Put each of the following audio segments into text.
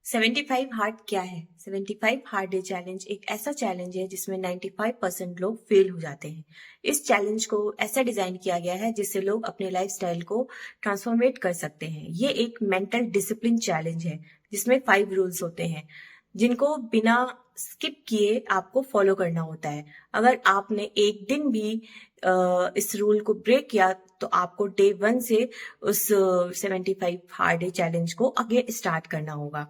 75 hard क्या है? 75 hard day challenge एक ऐसा चैलेंज है जिसमें 95% लोग फेल हो जाते हैं। इस चैलेंज को ऐसा डिजाइन किया गया है जिससे लोग अपने लाइफस्टाइल को ट्रांसफॉर्मेट कर सकते हैं। ये एक मेंटल डिसिप्लिन चैलेंज है जिसमें 5 रूल्स होते हैं जिनको बिना स्किप किए आपको फॉलो करना होता है। अगर आपने एक दिन भी इस रूल को ब्रेक किया तो आपको डे 1 से उस 75 हार्ड डे चैलेंज को आगे स्टार्ट करना होगा।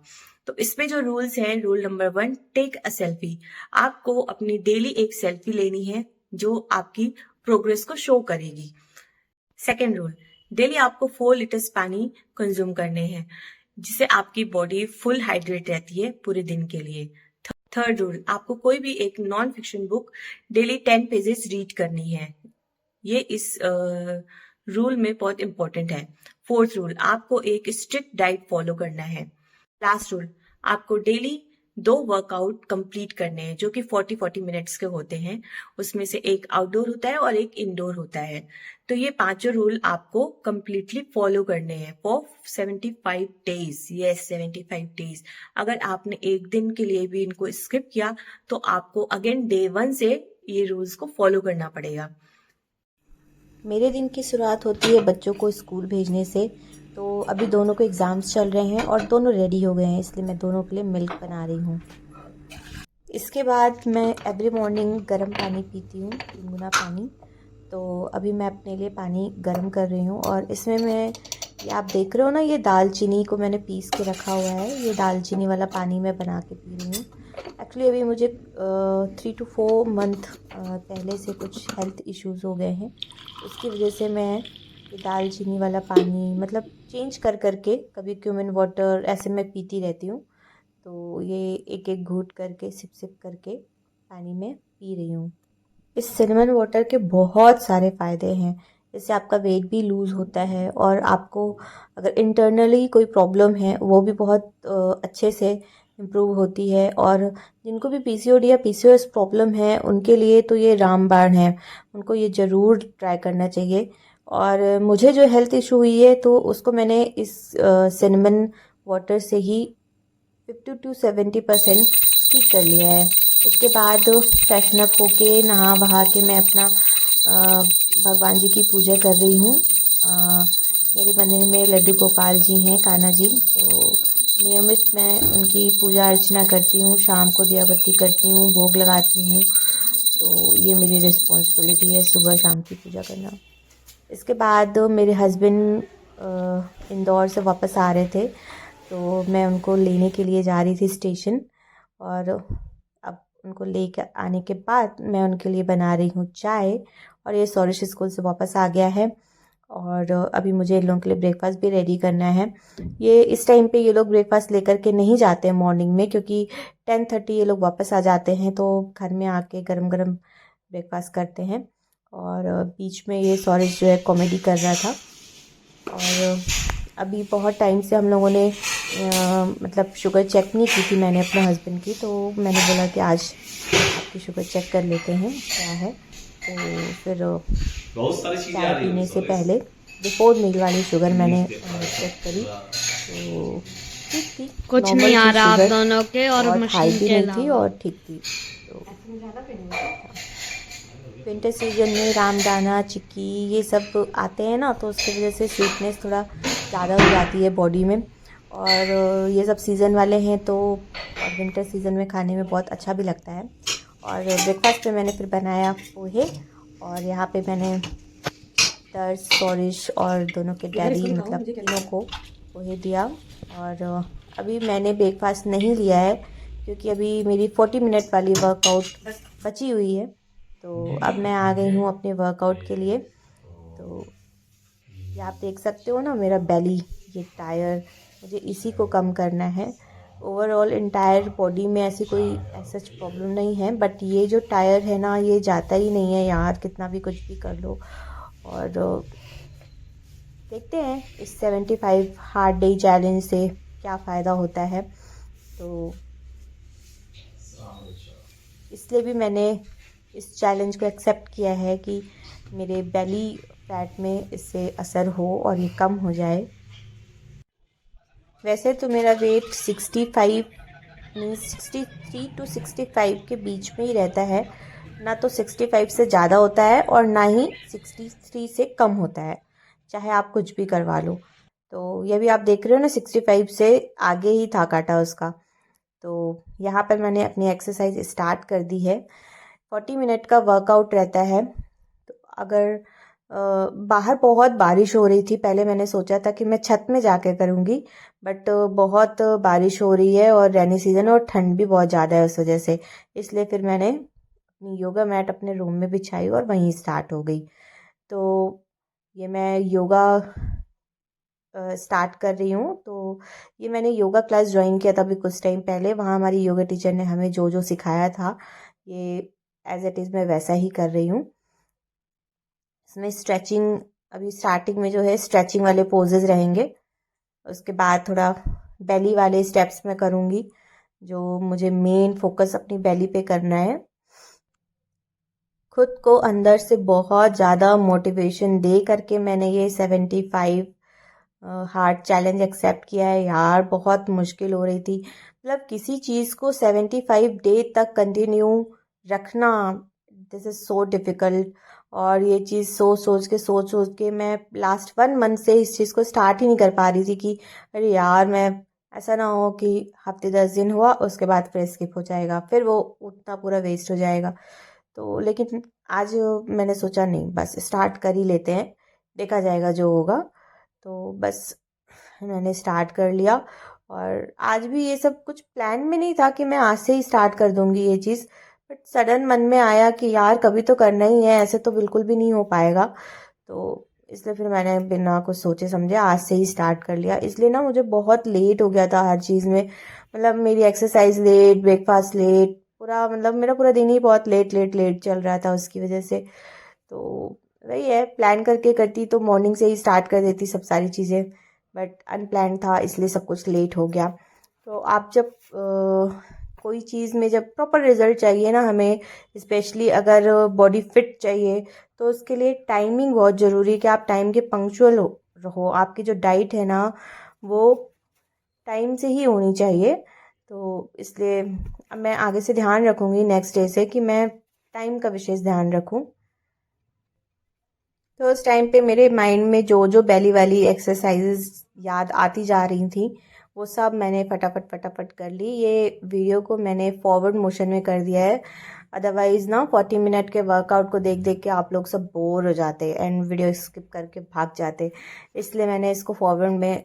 तो इसमें जो रूल्स हैं, rule number 1, take a selfie. आपको अपनी डेली एक सेल्फी लेनी है जो आपकी प्रोग्रेस को शो करेगी। सेकेंड रूल, डेली आपको 4 लीटर्स पानी कंज्यूम करने हैं जिससे आपकी बॉडी फुल हाइड्रेट रहती है पूरे दिन के लिए। थर्ड रूल, आपको कोई भी एक non fiction book daily 10 pages read करनी है। ये इस रूल में बहुत इंपॉर्टेंट है। फोर्थ रूल, आपको एक स्ट्रिक्ट डाइट फॉलो करना है। लास्ट रूल, आपको डेली 2 वर्कआउट कंप्लीट करने हैं जो कि 40-40 मिनट्स के होते हैं। उसमें से एक आउटडोर होता है और एक इंडोर होता है। तो ये पांचों रूल आपको कंप्लीटली फॉलो करने हैं फॉर 75 डेज। Yes, 75 days. अगर आपने एक दिन के लिए भी इनको स्किप किया तो आपको अगेन डे 1 से ये रूल्स को फॉलो करना पड़ेगा। मेरे दिन की शुरुआत होती है बच्चों को स्कूल भेजने से। तो अभी दोनों को एग्ज़ाम्स चल रहे हैं और दोनों रेडी हो गए हैं, इसलिए मैं दोनों के लिए मिल्क बना रही हूँ। इसके बाद मैं एवरी मॉर्निंग गर्म पानी पीती हूँ, गुनगुना पानी। तो अभी मैं अपने लिए पानी गर्म कर रही हूँ और इसमें ये आप देख रहे हो ना, ये दालचीनी को मैंने पीस के रखा हुआ है। ये दालचीनी वाला पानी मैं बना के पी रही हूँ। एक्चुअली अभी मुझे 3 to 4 मंथ पहले से कुछ हेल्थ इश्यूज़ हो गए हैं। उसकी वजह से मैं ये दालचीनी वाला पानी मतलब चेंज कर करके कभी क्यूमिन वाटर ऐसे मैं पीती रहती हूँ। तो ये एक एक घूंट करके सिप सिप करके पानी में पी रही हूँ। इस सिनेमन वाटर के बहुत सारे फ़ायदे हैं। इससे आपका वेट भी लूज़ होता है और आपको अगर इंटरनली कोई प्रॉब्लम है वो भी बहुत अच्छे से इम्प्रूव होती है। और जिनको भी पीसीओडी या पीसीओएस प्रॉब्लम है उनके लिए तो ये रामबाण है, उनको ये ज़रूर ट्राई करना चाहिए। और मुझे जो हेल्थ इशू हुई है तो उसको मैंने इस सिनेमन वाटर से ही 50 to 70% ठीक कर लिया है। उसके बाद फ्रेशन अप होके नहा वहा के मैं अपना भगवान जी की पूजा कर रही हूँ। मेरे मंदिर में लड्डू गोपाल जी हैं, कान्हा जी, तो नियमित मैं उनकी पूजा अर्चना करती हूँ। शाम को दिया बत्ती करती हूँ, भोग लगाती हूँ। तो ये मेरी रिस्पॉन्सिबिलिटी है सुबह शाम की पूजा करना। इसके बाद मेरे हस्बैंड इंदौर से वापस आ रहे थे तो मैं उनको लेने के लिए जा रही थी स्टेशन। और अब उनको लेकर आने के बाद मैं उनके लिए बना रही हूँ चाय। और ये सौरिश स्कूल से वापस आ गया है और अभी मुझे इन लोगों के लिए ब्रेकफास्ट भी रेडी करना है। ये इस टाइम पे ये लोग ब्रेकफास्ट लेकर के नहीं जाते हैं मॉर्निंग में, क्योंकि 10:30 ये लोग वापस आ जाते हैं तो घर में आके गरम गरम ब्रेकफास्ट करते हैं। और बीच में ये सौरिश जो है कॉमेडी कर रहा था। और अभी बहुत टाइम से हम लोगों ने मतलब शुगर चेक नहीं की थी मैंने अपने हस्बैंड की, तो मैंने बोला कि आज आपकी शुगर चेक कर लेते हैं क्या है। तो फिर बहुत सारी चीजें आ चाय रही पीने है से पहले बिफोर मील वाली शुगर मैंने चेक करी तो ठीक थी, कुछ नॉर्मल नहीं आ थी रहा आप शुगर, दोनों के और बहुत हाई मशीन भी के नहीं थी अलावा। और ठीक थी। तो विंटर सीजन में रामदाना, चिक्की ये सब आते हैं ना, तो उसकी वजह से स्वीटनेस थोड़ा ज़्यादा हो जाती है बॉडी में। और ये सब सीज़न वाले हैं तो और विंटर सीज़न में खाने में बहुत अच्छा भी लगता है। और ब्रेकफास्ट में मैंने फिर बनाया पोहे और यहाँ पे मैंने तर्स, सौरिश और दोनों के डैडी मतलब तीनों को पोहे दिया। और अभी मैंने ब्रेकफास्ट नहीं लिया है क्योंकि अभी मेरी 40 मिनट वाली वर्कआउट बची हुई है। तो अब मैं आ गई हूँ अपने वर्कआउट के लिए। तो ये आप देख सकते हो ना मेरा बेली, ये टायर, मुझे इसी को कम करना है। ओवरऑल इंटायर बॉडी में ऐसी कोई ऐसा प्रॉब्लम नहीं है, बट ये जो टायर है ना ये जाता ही नहीं है यार, कितना भी कुछ भी कर लो। और देखते हैं इस 75 हार्ड डे चैलेंज से क्या फ़ायदा होता है। तो इसलिए भी मैंने इस चैलेंज को एक्सेप्ट किया है कि मेरे बेली फैट में इससे असर हो और ये कम हो जाए। वैसे तो मेरा वेट 65 मीन्स 63 टू 65 के बीच में ही रहता है, ना तो 65 से ज़्यादा होता है और ना ही 63 से कम होता है, चाहे आप कुछ भी करवा लो। तो ये भी आप देख रहे हो ना, 65 से आगे ही था काटा उसका। तो यहाँ पर मैंने अपनी एक्सरसाइज स्टार्ट कर दी है। 40 मिनट का वर्कआउट रहता है। तो अगर बाहर बहुत बारिश हो रही थी, पहले मैंने सोचा था कि मैं छत में जाके करूँगी, बट बहुत बारिश हो रही है और रेनी सीजन और ठंड भी बहुत ज़्यादा है उस वजह से, इसलिए फिर मैंने अपनी योगा मैट अपने रूम में बिछाई और वहीं स्टार्ट हो गई। तो ये मैं योगा स्टार्ट कर रही हूँ। तो ये मैंने योगा क्लास ज्वाइन किया था अभी कुछ टाइम पहले। वहाँ हमारी योगा टीचर ने हमें जो जो सिखाया था, ये एज इट इज़ मैं वैसा ही कर रही हूँ। इसमें स्ट्रेचिंग, अभी स्टार्टिंग में जो है स्ट्रेचिंग वाले पोजेज रहेंगे, उसके बाद थोड़ा बेली वाले स्टेप्स मैं करूँगी, जो मुझे मेन फोकस अपनी बेली पे करना है। खुद को अंदर से बहुत ज़्यादा मोटिवेशन दे करके मैंने ये 75 हार्ड चैलेंज एक्सेप्ट किया है। यार बहुत मुश्किल हो रही थी, मतलब किसी चीज़ को 75 डे तक कंटिन्यू रखना, दिस इज़ सो डिफ़िकल्ट। और ये चीज़ सोच सोच के मैं लास्ट 1 मंथ से इस चीज़ को स्टार्ट ही नहीं कर पा रही थी कि अरे यार, मैं ऐसा ना हो कि हफ्ते 10 दिन हुआ उसके बाद फिर स्किप हो जाएगा, फिर वो उतना पूरा वेस्ट हो जाएगा। तो लेकिन आज मैंने सोचा नहीं, बस स्टार्ट कर ही लेते हैं, देखा जाएगा जो होगा। तो बस मैंने स्टार्ट कर लिया। और आज भी ये सब कुछ प्लान में नहीं था कि मैं आज से ही स्टार्ट कर दूंगी ये चीज़, बट सडन मन में आया कि यार कभी तो करना ही है, ऐसे तो बिल्कुल भी नहीं हो पाएगा। तो इसलिए फिर मैंने बिना कुछ सोचे समझे आज से ही स्टार्ट कर लिया। इसलिए ना मुझे बहुत लेट हो गया था हर चीज़ में, मतलब मेरी एक्सरसाइज लेट, ब्रेकफास्ट लेट, पूरा मतलब मेरा पूरा दिन ही बहुत लेट लेट लेट चल रहा था उसकी वजह से। तो वही है, प्लान करके करती तो मॉर्निंग से ही स्टार्ट कर देती सब सारी चीज़ें, बट अनप्लान था इसलिए सब कुछ लेट हो गया। तो आप जब कोई चीज़ में जब प्रॉपर रिजल्ट चाहिए ना हमें, स्पेशली अगर बॉडी फिट चाहिए, तो उसके लिए टाइमिंग बहुत ज़रूरी है कि आप टाइम के पंक्चुअल रहो। आपकी जो डाइट है ना, वो टाइम से ही होनी चाहिए। तो इसलिए अब मैं आगे से ध्यान रखूँगी नेक्स्ट डे से कि मैं टाइम का विशेष ध्यान रखूँ। तो उस टाइम पे मेरे माइंड में जो जो बेली वाली एक्सरसाइजेज याद आती जा रही थी, वो सब मैंने फटाफट फटाफट कर ली। ये वीडियो को मैंने फॉरवर्ड मोशन में कर दिया है, अदरवाइज ना 40 मिनट के वर्कआउट को देख देख के आप लोग सब बोर हो जाते एंड वीडियो स्किप करके भाग जाते, इसलिए मैंने इसको फॉरवर्ड में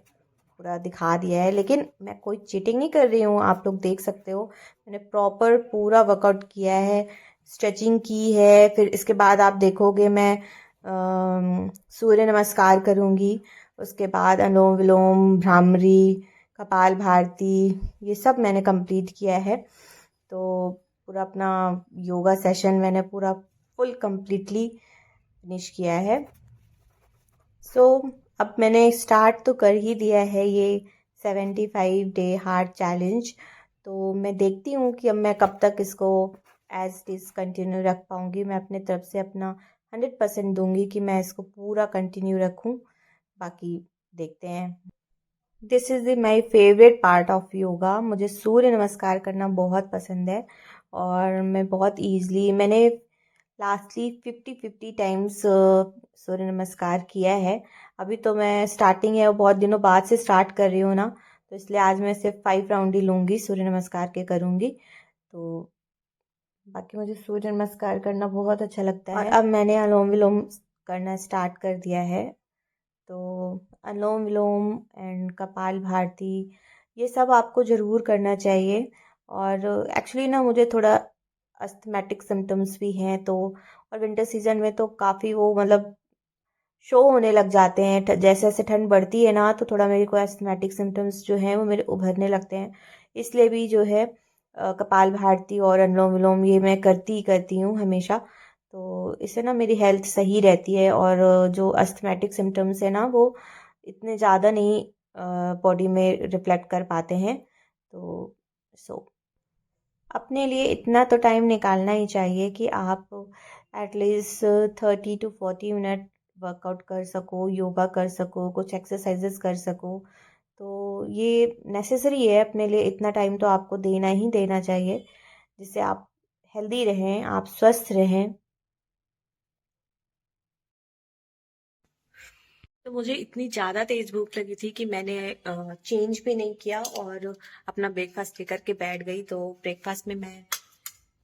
पूरा दिखा दिया है। लेकिन मैं कोई चीटिंग नहीं कर रही हूँ, आप लोग देख सकते हो मैंने प्रॉपर पूरा वर्कआउट किया है, स्ट्रेचिंग की है। फिर इसके बाद आप देखोगे मैं सूर्य नमस्कार करूँगी, उसके बाद अनुलोम विलोम, भ्रामरी, कपाल भारती, ये सब मैंने कंप्लीट किया है। तो पूरा अपना योगा सेशन मैंने पूरा फुल कंप्लीटली फिनिश किया है। सो अब मैंने स्टार्ट तो कर ही दिया है ये 75 डे हार्ड चैलेंज। तो मैं देखती हूँ कि अब मैं कब तक इसको एज इट इज़ कंटिन्यू रख पाऊँगी। मैं अपने तरफ से अपना 100% दूंगी कि मैं इसको पूरा कंटिन्यू रखूँ, बाकी देखते हैं। This is my favourite part of yoga. मुझे सूर्य नमस्कार करना बहुत पसंद है और मैं बहुत ईजली, मैंने लास्टली 50 टाइम्स सूर्य नमस्कार किया है। अभी तो मैं स्टार्टिंग है, वो बहुत दिनों बाद से स्टार्ट कर रही हूँ ना, तो इसलिए आज मैं सिर्फ 5 राउंड ही लूँगी, सूर्य नमस्कार के करूँगी। तो बाकी मुझे सूर्य नमस्कार करना बहुत अच्छा लगता है। और अब मैंने अनुलोम विलोम करना स्टार्ट कर दिया है। तो अनुलोम विलोम एंड कपाल भारती, ये सब आपको ज़रूर करना चाहिए। और एक्चुअली ना मुझे थोड़ा अस्थमेटिक सिम्टम्स भी हैं, तो और विंटर सीजन में तो काफ़ी वो मतलब शो होने लग जाते हैं। जैसे जैसे ठंड बढ़ती है ना, तो थोड़ा मेरे को अस्थमेटिक सिम्टम्स जो हैं वो मेरे उभरने लगते हैं। इसलिए भी जो है कपाल भारती और अनुलोम विलोम ये मैं करती ही करती हूँ हमेशा। तो इससे ना मेरी हेल्थ सही रहती है और जो अस्थमेटिक सिम्टम्स है ना, वो इतने ज़्यादा नहीं बॉडी में रिफ्लेक्ट कर पाते हैं। तो सो अपने लिए इतना तो टाइम निकालना ही चाहिए कि आप एटलीस्ट 30 to 40 मिनट वर्कआउट कर सको, योगा कर सको, कुछ एक्सरसाइजेस कर सको। तो ये नेसेसरी है अपने लिए, इतना टाइम तो आपको देना ही देना चाहिए, जिससे आप हेल्दी रहें, आप स्वस्थ रहें। तो मुझे इतनी ज़्यादा तेज़ भूख लगी थी कि मैंने चेंज भी नहीं किया और अपना ब्रेकफास्ट लेकर के बैठ गई। तो ब्रेकफास्ट में मैं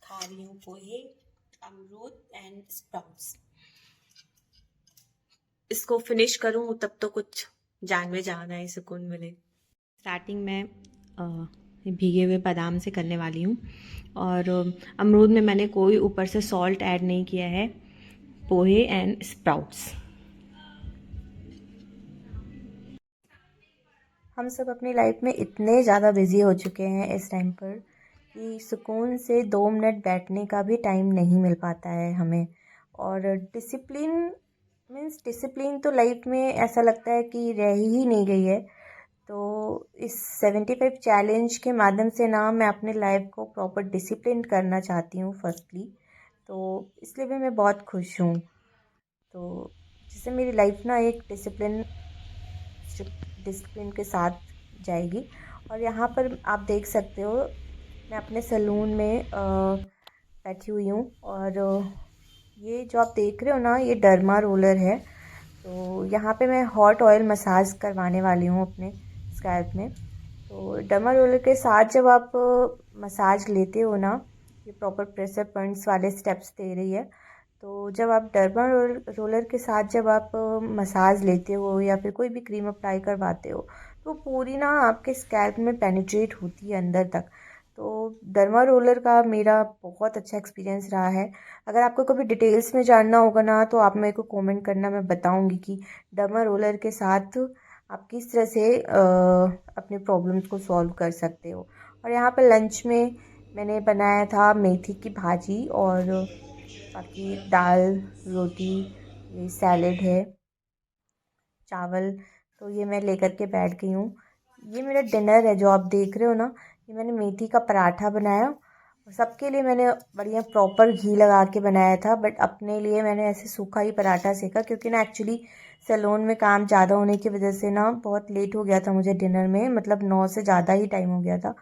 खा रही हूँ पोहे, अमरूद एंड स्प्राउट्स। इसको फिनिश करूँ तब तो कुछ जान में जान आए, सुकून मिले। स्टार्टिंग में भीगे हुए बादाम से करने वाली हूँ और अमरूद में मैंने कोई ऊपर से सॉल्ट ऐड नहीं किया है। पोहे एंड स्प्राउट्स। हम सब अपनी लाइफ में इतने ज़्यादा बिजी हो चुके हैं इस टाइम पर कि सुकून से 2 मिनट बैठने का भी टाइम नहीं मिल पाता है हमें। और डिसिप्लिन तो लाइफ में ऐसा लगता है कि रह ही नहीं गई है। तो इस 75 चैलेंज के माध्यम से ना मैं अपने लाइफ को प्रॉपर डिसिप्लिन करना चाहती हूँ फर्स्टली। तो इसलिए भी मैं बहुत खुश हूँ। तो जिससे मेरी लाइफ ना एक डिसिप्लिन के साथ जाएगी। और यहाँ पर आप देख सकते हो, मैं अपने सैलून में बैठी हुई हूँ और ये जो आप देख रहे हो ना, ये डर्मा रोलर है। तो यहाँ पे मैं हॉट ऑयल मसाज करवाने वाली हूँ अपने स्कैल्प में। तो डर्मा रोलर के साथ जब आप मसाज लेते हो ना, ये प्रॉपर प्रेशर पॉइंट्स वाले स्टेप्स दे रही है। तो जब आप डर्मा रोलर के साथ जब आप मसाज लेते हो या फिर कोई भी क्रीम अप्लाई करवाते हो, तो पूरी ना आपके स्कैल्प में पेनिट्रेट होती है अंदर तक। तो डर्मा रोलर का मेरा बहुत अच्छा एक्सपीरियंस रहा है। अगर आपको कभी डिटेल्स में जानना होगा ना, तो आप मेरे को कमेंट करना, मैं बताऊंगी कि डर्मा रोलर के साथ आप किस तरह से अपने प्रॉब्लम्स को सॉल्व कर सकते हो। और यहाँ पर लंच में मैंने बनाया था मेथी की भाजी और बाकी दाल, रोटी, ये सैलेड है, चावल। तो ये मैं लेकर के बैठ गई हूँ। ये मेरा डिनर है जो आप देख रहे हो ना। ये मैंने मेथी का पराठा बनाया और सबके लिए मैंने बढ़िया प्रॉपर घी लगा के बनाया था, बट अपने लिए मैंने ऐसे सूखा ही पराठा सेका, क्योंकि ना एक्चुअली सैलून में काम ज़्यादा होने की वजह से ना बहुत लेट हो गया था मुझे डिनर में, मतलब 9 से ज़्यादा ही टाइम हो गया था।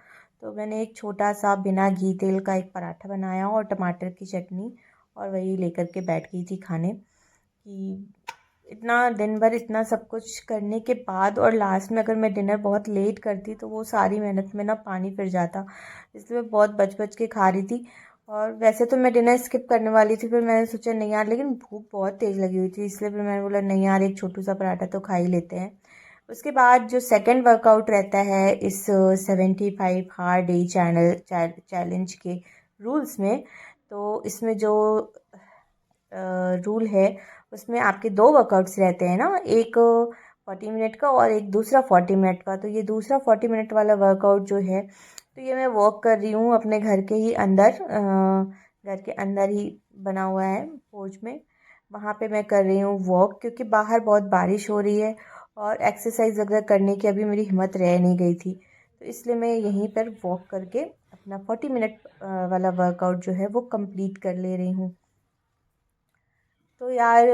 तो मैंने एक छोटा सा बिना घी तेल का एक पराठा बनाया और टमाटर की चटनी, और वही लेकर के बैठ गई थी खाने। कि इतना दिन भर इतना सब कुछ करने के बाद और लास्ट में अगर मैं डिनर बहुत लेट करती तो वो सारी मेहनत में ना पानी फिर जाता। इसलिए मैं बहुत बच बच के खा रही थी। और वैसे तो मैं डिनर स्किप करने वाली थी, फिर मैंने सोचा नहीं यार, लेकिन भूख बहुत तेज़ लगी हुई थी, इसलिए फिर मैंने बोला नहीं यार, एक छोटू सा पराठा तो खा ही लेते हैं। उसके बाद जो सेकंड वर्कआउट रहता है इस 75 हार्ड डे चैलेंज के रूल्स में, तो इसमें जो रूल है उसमें आपके 2 वर्कआउट्स रहते हैं ना, एक 40 मिनट का और एक दूसरा 40 मिनट का। तो ये दूसरा 40 मिनट वाला वर्कआउट जो है, तो ये मैं वॉक कर रही हूँ अपने घर के ही अंदर, घर के अंदर ही बना हुआ है पोर्च में, वहाँ पे मैं कर रही हूँ वॉक, क्योंकि बाहर बहुत बारिश हो रही है और एक्सरसाइज वगैरह करने की अभी मेरी हिम्मत रह नहीं गई थी। तो इसलिए मैं यहीं पर वॉक करके अपना 40 मिनट वाला वर्कआउट जो है वो कंप्लीट कर ले रही हूँ। तो यार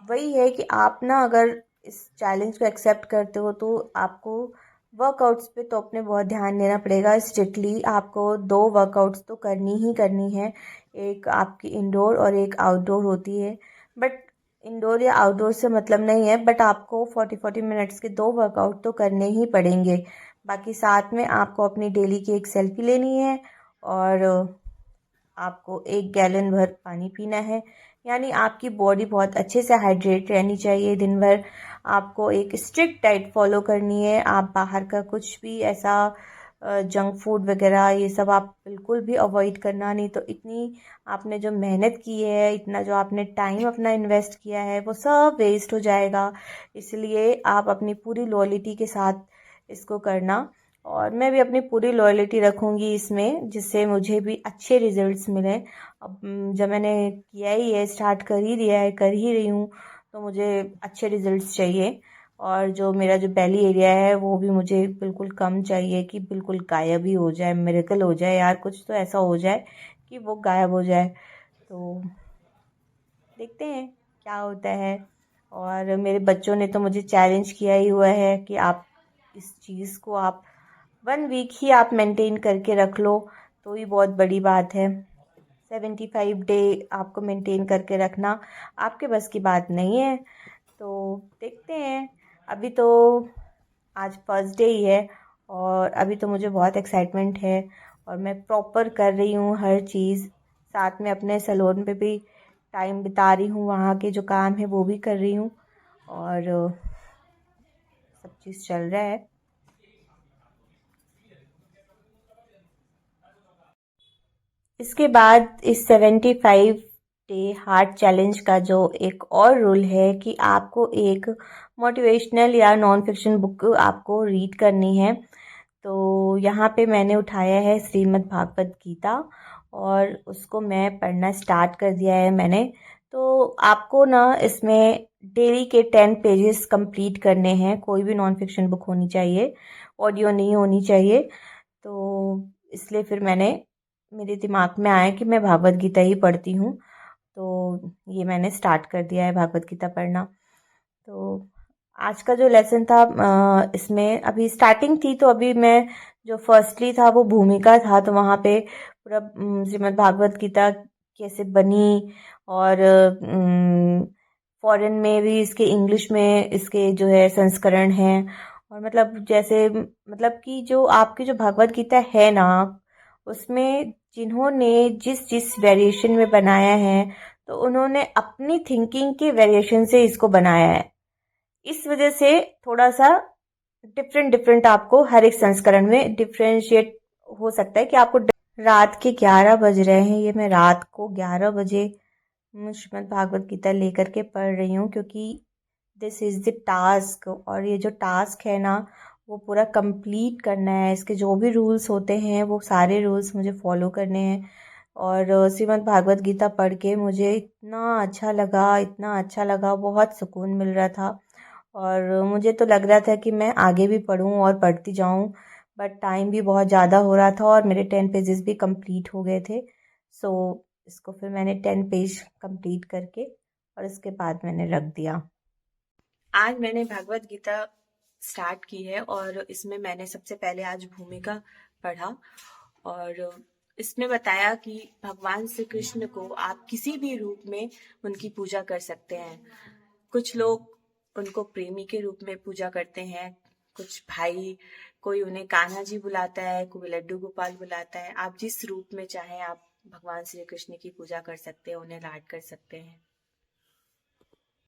वही है कि आप ना अगर इस चैलेंज को एक्सेप्ट करते हो तो आपको वर्कआउट्स पे तो अपने बहुत ध्यान देना पड़ेगा। स्ट्रिक्टली आपको 2 वर्कआउट्स तो करनी ही करनी है, एक आपकी इंडोर और एक आउटडोर होती है। बट इंडोर या आउटडोर से मतलब नहीं है, बट आपको 40-40 मिनट्स के 2 वर्कआउट तो करने ही पड़ेंगे। बाकी साथ में आपको अपनी डेली की एक सेल्फी लेनी है और आपको 1 गैलन भर पानी पीना है। यानी आपकी बॉडी बहुत अच्छे से हाइड्रेट रहनी चाहिए दिन भर। आपको एक स्ट्रिक्ट डाइट फॉलो करनी है। आप बाहर का कुछ भी ऐसा जंक फूड वगैरह ये सब आप बिल्कुल भी अवॉइड करना। नहीं तो इतनी आपने जो मेहनत की है, इतना जो आपने टाइम अपना इन्वेस्ट किया है, वो सब वेस्ट हो जाएगा। इसलिए आप अपनी पूरी लॉयल्टी के साथ इसको करना। और मैं भी अपनी पूरी लॉयल्टी रखूँगी इसमें, जिससे मुझे भी अच्छे रिजल्ट्स मिलें। अब जब मैंने किया ही है, स्टार्ट कर ही दिया है, कर ही रही हूँ, तो मुझे अच्छे रिजल्ट्स चाहिए। और जो मेरा जो बेली एरिया है वो भी मुझे बिल्कुल कम चाहिए, कि बिल्कुल गायब ही हो जाए, मिरेकल हो जाए यार, कुछ तो ऐसा हो जाए कि वो गायब हो जाए। तो देखते हैं क्या होता है। और मेरे बच्चों ने तो मुझे चैलेंज किया ही हुआ है कि आप इस चीज़ को आप 1 वीक ही आप मेंटेन करके रख लो तो ही बहुत बड़ी बात है। 75 डे आपको मेंटेन करके रखना आपके बस की बात नहीं है। तो देखते हैं। अभी तो आज फर्स्ट डे ही है और अभी तो मुझे बहुत एक्साइटमेंट है और मैं प्रॉपर कर रही हूँ हर चीज़। साथ में अपने सैलून पे भी टाइम बिता रही हूँ, वहाँ के जो काम है वो भी कर रही हूँ और सब चीज़ चल रहा है। इसके बाद इस 75 डे हार्ट चैलेंज का जो एक और रूल है कि आपको एक मोटिवेशनल या नॉन फिक्शन बुक आपको रीड करनी है। तो यहाँ पे मैंने उठाया है श्रीमद् भागवत गीता और उसको मैं पढ़ना स्टार्ट कर दिया है मैंने। तो आपको ना इसमें डेली के 10 पेजेस कंप्लीट करने हैं। कोई भी नॉन फिक्शन बुक होनी चाहिए, ऑडियो नहीं होनी चाहिए। तो इसलिए फिर मेरे दिमाग में आया कि मैं भागवत गीता ही पढ़ती हूँ। तो ये मैंने स्टार्ट कर दिया है भागवत गीता पढ़ना। तो आज का जो लेसन था इसमें अभी स्टार्टिंग थी, तो अभी मैं जो फर्स्टली था वो भूमिका था। तो वहाँ पे पूरा श्रीमद् भागवत गीता कैसे बनी और फॉरेन में भी इसके इंग्लिश में इसके जो है संस्करण हैं और मतलब जैसे मतलब कि जो आपकी जो भागवत गीता है ना, उसमें जिन्होंने जिस जिस वेरिएशन में बनाया है तो उन्होंने अपनी थिंकिंग के वेरिएशन से इसको बनाया है। इस वजह से थोड़ा सा डिफरेंट डिफरेंट आपको हर एक संस्करण में डिफरेंशिएट हो सकता है कि आपको रात के 11 बज रहे हैं, ये मैं रात को 11 बजे श्रीमद् भागवत गीता लेकर के पढ़ रही हूँ क्योंकि दिस इज़ द टास्क और ये जो टास्क है ना वो पूरा कंप्लीट करना है। इसके जो भी रूल्स होते हैं वो सारे रूल्स मुझे फॉलो करने हैं और श्रीमद् भागवत गीता पढ़ के मुझे इतना अच्छा लगा, बहुत सुकून मिल रहा था और मुझे तो लग रहा था कि मैं आगे भी पढूं और पढ़ती जाऊं, बट टाइम भी बहुत ज़्यादा हो रहा था और मेरे 10 पेजेस भी कंप्लीट हो गए थे। सो इसको फिर मैंने 10 पेज कंप्लीट करके और इसके बाद मैंने रख दिया। आज मैंने भागवत गीता स्टार्ट की है और इसमें मैंने सबसे पहले आज भूमिका पढ़ा और इसमें बताया कि भगवान श्री कृष्ण को आप किसी भी रूप में उनकी पूजा कर सकते हैं। कुछ लोग उनको प्रेमी के रूप में पूजा करते हैं, कुछ भाई, कोई उन्हें कान्हा जी बुलाता है, कोई लड्डू गोपाल बुलाता है। आप जिस रूप में चाहें आप भगवान श्री कृष्ण की पूजा कर सकते हैं, उन्हें लाड कर सकते हैं।